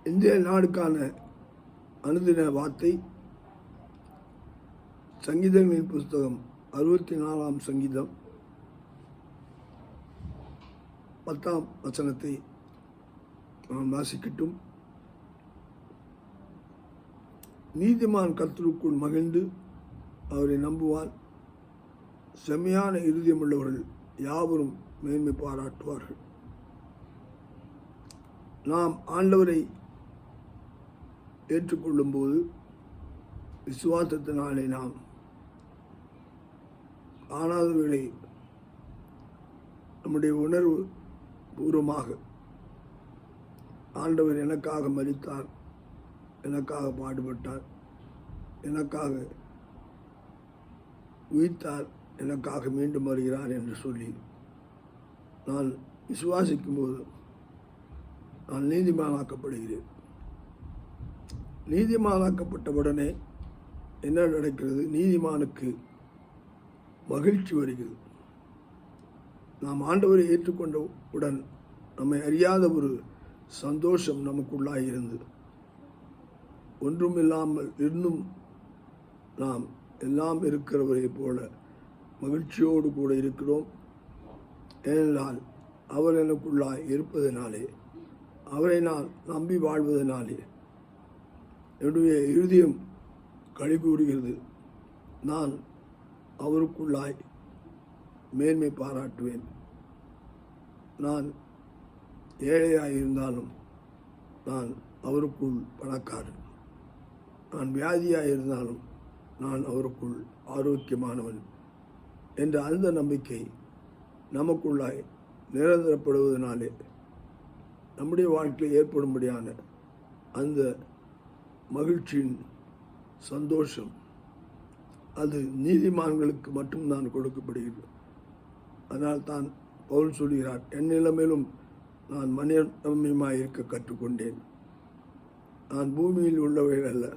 இந்திய நாடுக்கான அனுதின வார்த்தை சங்கீதங்களின் புஸ்தகம் 64ஆம் சங்கீதம் 10ஆம் வசனத்தை நாம் வாசிக்கட்டும். நீதிமான் கர்த்தருக்குள் மகிழ்ந்து அவரை நம்புவான். செம்மையான இருதயமுள்ளவர்கள் யாவரும் மேன்மை பாராட்டுவார்கள். நாம் ஆண்டவரை ஏற்றுக்கொள்ளும் போது விசுவாசத்தினாலே நாம் காணாதவர்களை நம்முடைய உணர்வு பூர்வமாக ஆண்டவர் எனக்காக மரித்தார், எனக்காக பாடுபட்டார், எனக்காக உயிர்த்தார், எனக்காக மீண்டும் வருகிறார் என்று சொல்லி நான் விசுவாசிக்கும்போது நான் நீதிமானாக்கப்படுகிறேன். நீதிமானாக்கப்பட்டவுடனே என்ன நடக்கிறது? நீதிமானுக்கு மகிழ்ச்சி வருகிறது. நாம் ஆண்டவரை ஏற்றுக்கொண்டவுடன் நம்மை அறியாத ஒரு சந்தோஷம் நமக்குள்ளாக இருந்து ஒன்றும் இல்லாமல் இருந்தும் நாம் எல்லாம் இருக்கிறவரை போல மகிழ்ச்சியோடு கூட இருக்கிறோம். ஏனென்றால் அவர் எனக்குள்ளாய் இருப்பதனாலே, அவரை நான் நம்பி வாழ்வதனாலே என்னுடைய இருதயம் களி கூறுகிறது. நான் அவருக்குள்ளாய் மேன்மை பாராட்டுவேன். நான் ஏழையாக இருந்தாலும் நான் அவருக்குள் பணக்காரன். நான் வியாதியாக இருந்தாலும் நான் அவருக்குள் ஆரோக்கியமானவன் என்ற அந்த நம்பிக்கை நமக்குள்ளாய் நிரந்தரப்படுவதனாலே நம்முடைய வாழ்க்கையில் ஏற்படும்படியான அந்த மகிழ்ச்சியின் சந்தோஷம் அது நீதிமான்களுக்கு மட்டும்தான் கொடுக்கப்படுகிறது. அதனால் தான் பவுல் சொல்கிறார், என் நிலைமையிலும் நான் மனிதமாக இருக்க கற்றுக்கொண்டேன். நான் பூமியில் உள்ளவைகள் அல்ல,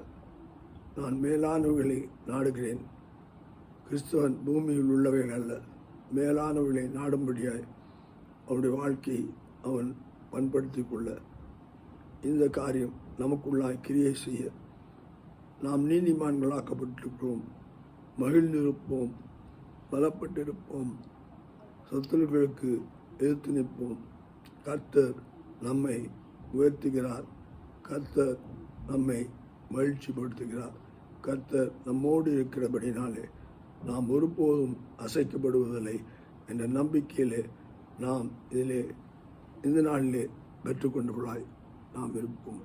நான் மேலானவைகளை நாடுகிறேன். கிறிஸ்தவன் பூமியில் உள்ளவைகள் அல்ல, மேலானவைகளை நாடும்படியாய் அவனுடைய வாழ்க்கையை அவன் பண்படுத்தி கொள்ள இந்த காரியம் நமக்குள்ளாய் கிரியை செய்ய நாம் நீதிமான்களாக்கப்பட்டிருக்கிறோம். மகிழ்ந்திருப்போம், பலப்பட்டிருப்போம், சத்துருக்களுக்கு எதிர்த்து நிற்போம். கர்த்தர் நம்மை உயர்த்துகிறார், கர்த்தர் நம்மை மகிழ்ச்சிப்படுத்துகிறார். கர்த்தர் நம்மோடு இருக்கிறபடினாலே நாம் ஒருபோதும் அசைக்கப்படுவதில்லை என்ற நம்பிக்கையிலே நாம் இந்த நாளிலே பெற்றுக்கொண்டவர்களாய் நாம் இருப்போம்.